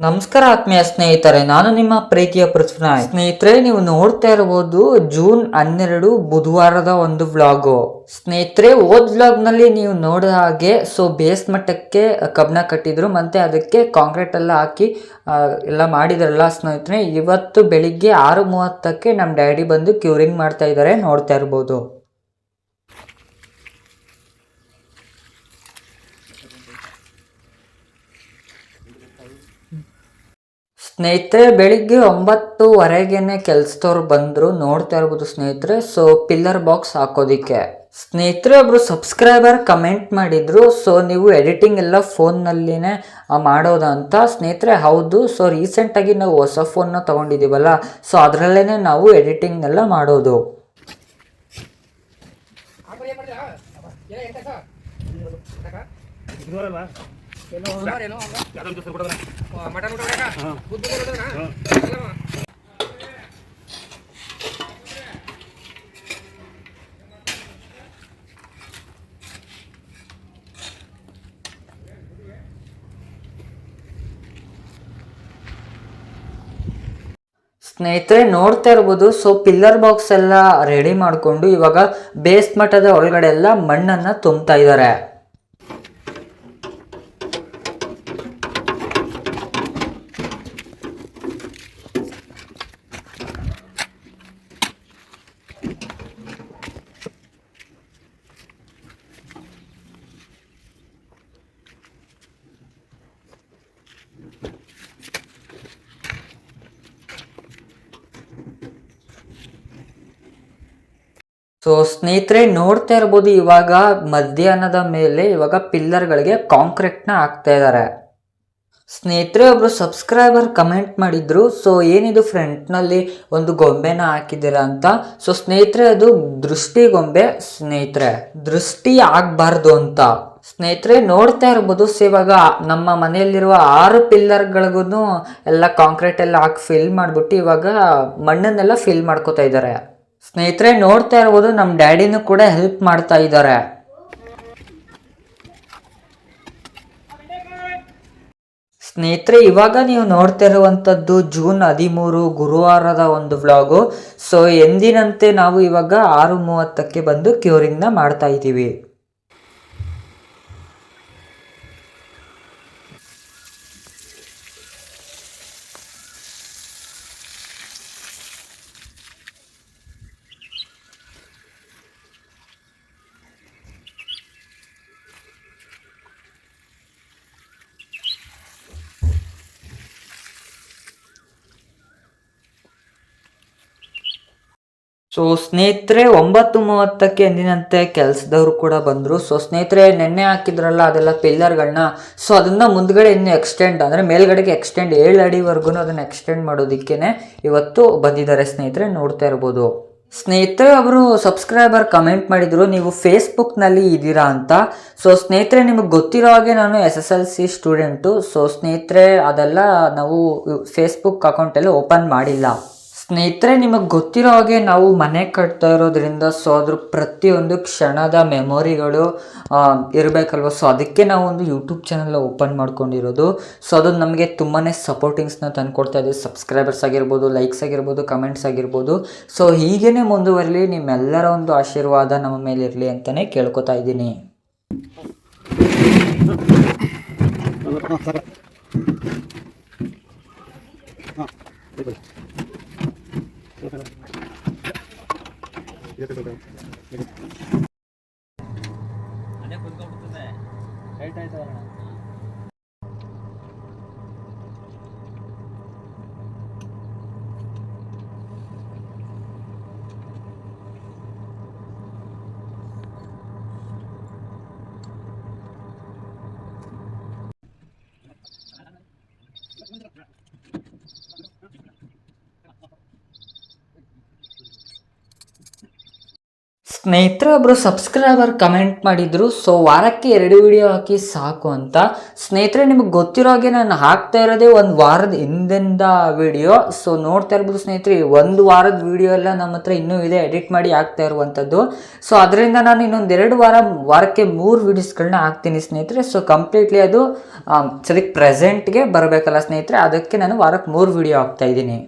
ನಮಸ್ಕಾರ ಆತ್ಮೀಯ ಸ್ನೇಹಿತರೆ, ನಾನು ನಿಮ್ಮ ಪ್ರೀತಿಯ ಪೃಥ್ವಿನಾಯ್. ಸ್ನೇಹಿತರೆ, ನೀವು ನೋಡ್ತಾ ಇರಬಹುದು ಜೂನ್ 12 ಬುಧವಾರದ ಒಂದು ವ್ಲಾಗು. ಸ್ನೇಹಿತರೆ, ವ್ಲಾಗ್ ನಲ್ಲಿ ನೀವು ನೋಡಿದ ಹಾಗೆ ಬೇಸ್ ಮಟ್ಟಕ್ಕೆ ಕಬ್ಬಣ ಕಟ್ಟಿದ್ರು ಮತ್ತೆ ಅದಕ್ಕೆ ಕಾಂಕ್ರೀಟ್ ಎಲ್ಲ ಹಾಕಿ ಎಲ್ಲ ಮಾಡಿದ್ರಲ್ಲ ಸ್ನೇಹಿತರೆ. ಇವತ್ತು ಬೆಳಿಗ್ಗೆ 6:30ಕ್ಕೆ ನಮ್ಮ ಡ್ಯಾಡಿ ಬಂದು ಕ್ಯೂರಿಂಗ್ ಮಾಡ್ತಾ ಇದ್ದಾರೆ, ನೋಡ್ತಾ ಇರ್ಬೋದು. ಸ್ನೇಹಿತರೆ, ಬೆಳಿಗ್ಗೆ 9:30ಗೆನೆ ಕೆಲ್ಸದವ್ರು ಬಂದ್ರು, ನೋಡ್ತಾ ಇರ್ಬೋದು ಸ್ನೇಹಿತರೆ. ಪಿಲ್ಲರ್ ಬಾಕ್ಸ್ ಹಾಕೋದಿಕ್ಕೆ ಸ್ನೇಹಿತರೆ ಒಬ್ರು ಸಬ್ಸ್ಕ್ರೈಬರ್ ಕಮೆಂಟ್ ಮಾಡಿದ್ರು, ನೀವು ಎಡಿಟಿಂಗ್ ಎಲ್ಲ ಫೋನ್ನಲ್ಲಿನೇ ಮಾಡೋದಾ ಅಂತ. ಸ್ನೇಹಿತರೆ, ಹೌದು. ರೀಸೆಂಟಾಗಿ ನಾವು ಹೊಸ ಫೋನ್ನ ತಗೊಂಡಿದ್ದೀವಲ್ಲ, ಅದರಲ್ಲೇ ನಾವು ಎಡಿಟಿಂಗ್ ಎಲ್ಲ ಮಾಡೋದು. ಸ್ನೇಹಿತರೆ, ನೋಡ್ತಾ ಇರ್ಬೋದು. ಪಿಲ್ಲರ್ ಬಾಕ್ಸ್ ಎಲ್ಲ ರೆಡಿ ಮಾಡಿಕೊಂಡು ಇವಾಗ ಬೇಸ್ ಮಟ್ಟದ ಒಳಗಡೆ ಎಲ್ಲ ಮಣ್ಣನ್ನು ತುಂಬ್ತಾ ಇದ್ದಾರೆ. ಸ್ನೇಹಿತರೆ, ನೋಡ್ತಾ ಇರ್ಬೋದು ಇವಾಗ ಮಧ್ಯಾಹ್ನದ ಮೇಲೆ ಇವಾಗ ಪಿಲ್ಲರ್ಗಳಿಗೆ ಕಾಂಕ್ರೀಟ್ನ ಹಾಕ್ತಾ ಇದ್ದಾರೆ. ಸ್ನೇಹಿತರೆ, ಒಬ್ರು ಸಬ್ಸ್ಕ್ರೈಬರ್ ಕಮೆಂಟ್ ಮಾಡಿದ್ರು, ಏನಿದು ಫ್ರಂಟ್ನಲ್ಲಿ ಒಂದು ಗೊಂಬೆನ ಹಾಕಿದ್ದೀರಾ ಅಂತ. ಸ್ನೇಹಿತರೆ, ಅದು ದೃಷ್ಟಿ ಗೊಂಬೆ ಸ್ನೇಹಿತರೆ, ದೃಷ್ಟಿ ಆಗ್ಬಾರ್ದು ಅಂತ. ಸ್ನೇಹಿತರೆ, ನೋಡ್ತಾ ಇರ್ಬೋದು. ಇವಾಗ ನಮ್ಮ ಮನೆಯಲ್ಲಿರುವ 6 ಪಿಲ್ಲರ್ಗಳಿಗೂ ಎಲ್ಲ ಕಾಂಕ್ರೀಟ್ ಎಲ್ಲ ಹಾಕಿ ಫಿಲ್ ಮಾಡಿಬಿಟ್ಟು ಇವಾಗ ಮಣ್ಣನ್ನೆಲ್ಲ ಫಿಲ್ ಮಾಡ್ಕೋತಾ ಇದ್ದಾರೆ. ಸ್ನೇಹಿತರೆ, ನೋಡ್ತಾ ಇರ್ಬೋದು ನಮ್ಮ ಡ್ಯಾಡಿನೂ ಕೂಡ ಹೆಲ್ಪ್ ಮಾಡ್ತಾ ಇದ್ದಾರೆ. ಸ್ನೇಹಿತರೆ, ಇವಾಗ ನೀವು ನೋಡ್ತಾ ಇರುವಂಥದ್ದು ಜೂನ್ 13 ಗುರುವಾರದ ಒಂದು ವ್ಲಾಗು. ಎಂದಿನಂತೆ ನಾವು ಇವಾಗ 6:30ಕ್ಕೆ ಬಂದು ಕ್ಯೂರಿಂಗ್ನ ಮಾಡ್ತಾ ಇದ್ದೀವಿ. ಸ್ನೇಹಿತರೆ, 9:30ಕ್ಕೆ ಎಂದಿನಂತೆ ಕೆಲಸದವರು ಕೂಡ ಬಂದರು. ಸ್ನೇಹಿತರೆ, ನೆನ್ನೆ ಹಾಕಿದ್ರಲ್ಲ ಅದೆಲ್ಲ ಪಿಲ್ಲರ್ಗಳನ್ನ, ಅದನ್ನು ಮುಂದ್ಗಡೆ ಇನ್ನು ಎಕ್ಸ್ಟೆಂಡ್ ಅಂದರೆ ಮೇಲ್ಗಡೆಗೆ ಎಕ್ಸ್ಟೆಂಡ್ 7 ಅಡಿವರೆಗೂ ಅದನ್ನು ಎಕ್ಸ್ಟೆಂಡ್ ಮಾಡೋದಕ್ಕೇ ಇವತ್ತು ಬಂದಿದ್ದಾರೆ. ಸ್ನೇಹಿತರೆ, ನೋಡ್ತಾ ಇರ್ಬೋದು. ಸ್ನೇಹಿತರೆ, ಅವರು ಸಬ್ಸ್ಕ್ರೈಬರ್ ಕಮೆಂಟ್ ಮಾಡಿದರು, ನೀವು ಫೇಸ್ಬುಕ್ನಲ್ಲಿ ಇದ್ದೀರಾ ಅಂತ. ಸ್ನೇಹಿತರೆ, ನಿಮಗೆ ಗೊತ್ತಿರೋ ಹಾಗೆ ನಾನು SSLC ಸ್ಟೂಡೆಂಟು. ಸ್ನೇಹಿತರೆ, ಅದೆಲ್ಲ ನಾವು ಫೇಸ್ಬುಕ್ ಅಕೌಂಟೆಲ್ಲ ಓಪನ್ ಮಾಡಿಲ್ಲ. ಸ್ನೇಹಿತರೆ, ನಿಮಗೆ ಗೊತ್ತಿರೋ ಹಾಗೆ ನಾವು ಮನೆ ಕಟ್ತಾ ಇರೋದ್ರಿಂದ ಅದ್ರ ಪ್ರತಿಯೊಂದು ಕ್ಷಣದ ಮೆಮೊರಿಗಳು ಇರಬೇಕಲ್ವ. ಅದಕ್ಕೆ ನಾವು ಒಂದು ಯೂಟ್ಯೂಬ್ ಚಾನಲ್ ಓಪನ್ ಮಾಡ್ಕೊಂಡಿರೋದು. ಅದು ನಮಗೆ ತುಂಬಾ ಸಪೋರ್ಟಿಂಗ್ಸ್ನ ತಂದುಕೊಡ್ತಾ ಇದೆ. ಸಬ್ಸ್ಕ್ರೈಬರ್ಸ್ ಆಗಿರ್ಬೋದು, ಲೈಕ್ಸ್ ಆಗಿರ್ಬೋದು, ಕಮೆಂಟ್ಸ್ ಆಗಿರ್ಬೋದು. ಹೀಗೇ ಮುಂದುವರಲಿ, ನಿಮ್ಮೆಲ್ಲರ ಒಂದು ಆಶೀರ್ವಾದ ನಮ್ಮ ಮೇಲೆ ಇರಲಿ ಅಂತಲೇ ಕೇಳ್ಕೊತಾ ಇದ್ದೀನಿ. ಸ್ನೇಹಿತರೆ ಒಬ್ಬರು ಸಬ್ಸ್ಕ್ರೈಬರ್ ಕಮೆಂಟ್ ಮಾಡಿದ್ರು, ಸೊ ವಾರಕ್ಕೆ 2 ವಿಡಿಯೋ ಹಾಕಿ ಸಾಕು ಅಂತ. ಸ್ನೇಹಿತರೆ ನಿಮಗೆ ಗೊತ್ತಿರೋ ಹಾಗೆ ನಾನು ಹಾಕ್ತಾ ಇರೋದೇ ಒಂದು ವಾರದ ಹಿಂದಿಂದ ವಿಡಿಯೋ. ಸೊ ನೋಡ್ತಾ ಇರ್ಬೋದು ಸ್ನೇಹಿತರೆ, 1 ವಾರದ ವಿಡಿಯೋ ಎಲ್ಲ ನಮ್ಮ ಹತ್ರ ಇನ್ನೂ ಇದೆ, ಎಡಿಟ್ ಮಾಡಿ ಹಾಕ್ತಾ ಇರುವಂಥದ್ದು. ಸೊ ಅದರಿಂದ ನಾನು ಇನ್ನೊಂದು 2 ವಾರಕ್ಕೆ 3 ವಿಡಿಯೋಸ್ಗಳನ್ನ ಹಾಕ್ತೀನಿ ಸ್ನೇಹಿತರೆ. ಸೊ ಕಂಪ್ಲೀಟ್ಲಿ ಅದು ಸದ್ಯಕ್ಕೆ ಪ್ರೆಸೆಂಟ್ಗೆ ಬರಬೇಕಲ್ಲ ಸ್ನೇಹಿತರೆ, ಅದಕ್ಕೆ ನಾನು ವಾರಕ್ಕೆ 3 ವಿಡಿಯೋ ಹಾಕ್ತಾ ಇದ್ದೀನಿ.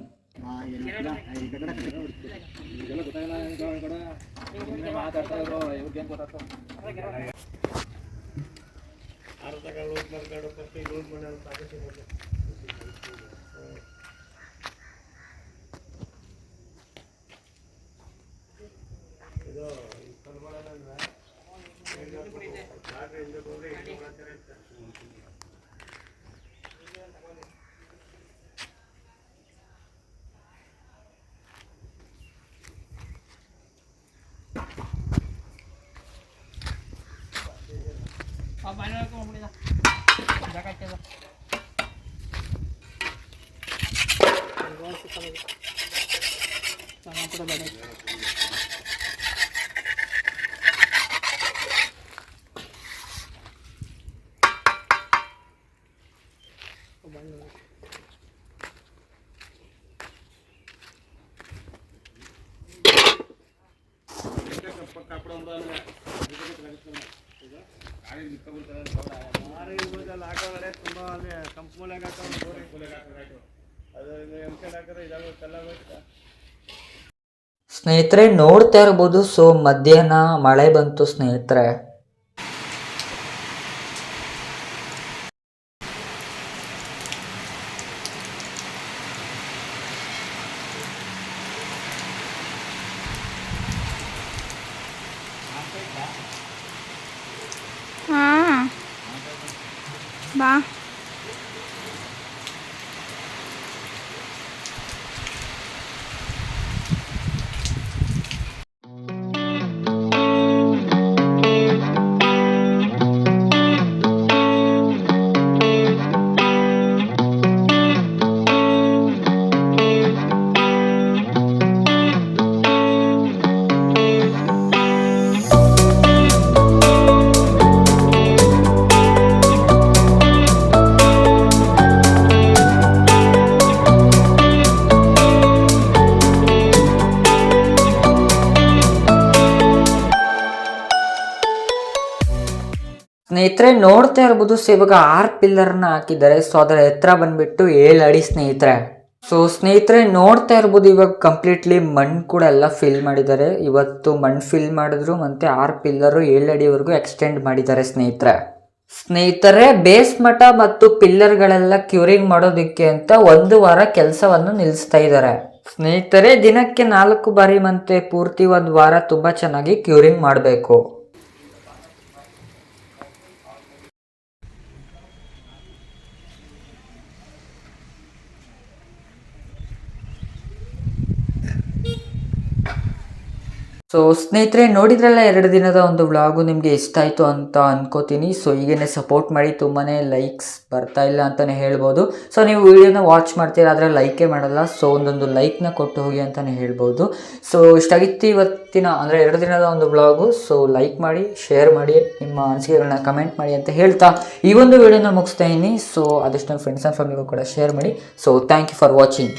ಸ್ನೇಹಿತರೆ ನೋಡ್ತಾ ಇರ್ಬೋದು, ಸೊ ಮಧ್ಯಾಹ್ನ ಮಳೆ ಬಂತು ಸ್ನೇಹಿತರೆ. ಬಾ ಸ್ನೇಹಿತರೆ ನೋಡ್ತಾ ಇರ್ಬೋದು, ಸೊ ಇವಾಗ 6 ಪಿಲ್ಲರ್ನ ಹಾಕಿದ್ದಾರೆ. ಸೊ ಅದರ ಎತ್ತರ ಬಂದ್ಬಿಟ್ಟು 7 ಅಡಿ ಸ್ನೇಹಿತರೆ. ಸೊ ಸ್ನೇಹಿತರೆ ನೋಡ್ತಾ ಇರ್ಬೋದು, ಇವಾಗ ಕಂಪ್ಲೀಟ್ಲಿ ಮಣ್ಣು ಕೂಡ ಎಲ್ಲ ಫಿಲ್ ಮಾಡಿದ್ದಾರೆ. ಇವತ್ತು ಮಣ್ಣು ಫಿಲ್ ಮಾಡಿದ್ರು, ಮತ್ತೆ 6 ಪಿಲ್ಲರು 7 ಅಡಿವರೆಗೂ ಎಕ್ಸ್ಟೆಂಡ್ ಮಾಡಿದ್ದಾರೆ ಸ್ನೇಹಿತರೆ ಬೇಸ್ ಮಠ ಮತ್ತು ಪಿಲ್ಲರ್ಗಳೆಲ್ಲ ಕ್ಯೂರಿಂಗ್ ಮಾಡೋದಕ್ಕೆ ಅಂತ 1 ವಾರ ಕೆಲಸವನ್ನು ನಿಲ್ಲಿಸ್ತಾ ಇದ್ದಾರೆ ಸ್ನೇಹಿತರೆ. ದಿನಕ್ಕೆ 4 ಬಾರಿ ಮತ್ತೆ ಪೂರ್ತಿ 1 ವಾರ ತುಂಬಾ ಚೆನ್ನಾಗಿ ಕ್ಯೂರಿಂಗ್ ಮಾಡಬೇಕು. ಸೊ ಸ್ನೇಹಿತರೆ ನೋಡಿದ್ರಲ್ಲ 2 ದಿನದ ಒಂದು ವ್ಲಾಗು, ನಿಮಗೆ ಇಷ್ಟ ಆಯಿತು ಅಂತ ಅನ್ಕೋತೀನಿ. ಸೊ ಈಗೇನೆ ಸಪೋರ್ಟ್ ಮಾಡಿ, ತುಂಬಾ ಲೈಕ್ಸ್ ಬರ್ತಾ ಇಲ್ಲ ಅಂತಲೇ ಹೇಳ್ಬೋದು. ಸೊ ನೀವು ವಿಡಿಯೋನ ವಾಚ್ ಮಾಡ್ತೀರಾ ಆದರೆ ಲೈಕೇ ಮಾಡಲ್ಲ, ಸೊ ಒಂದೊಂದು ಲೈಕ್ನ ಕೊಟ್ಟು ಹೋಗಿ ಅಂತಲೇ ಹೇಳ್ಬೋದು. ಸೊ ಇಷ್ಟಾಗಿತ್ತು ಇವತ್ತಿನ ಅಂದರೆ 2 ದಿನದ ಒಂದು ವ್ಲಾಗು. ಸೊ ಲೈಕ್ ಮಾಡಿ, ಶೇರ್ ಮಾಡಿ, ನಿಮ್ಮ ಅನಿಸಿಕೆಗಳನ್ನ ಕಮೆಂಟ್ ಮಾಡಿ ಅಂತ ಹೇಳ್ತಾ ಈ ಒಂದು ವಿಡಿಯೋನ ಮುಗಿಸ್ತಾ ಇದ್ದೀನಿ. ಸೊ ಆದಷ್ಟು ಫ್ರೆಂಡ್ಸ್ ಆ್ಯಂಡ್ ಫ್ಯಾಮಿಲಿಗೂ ಕೂಡ ಶೇರ್ ಮಾಡಿ. So thank you for watching.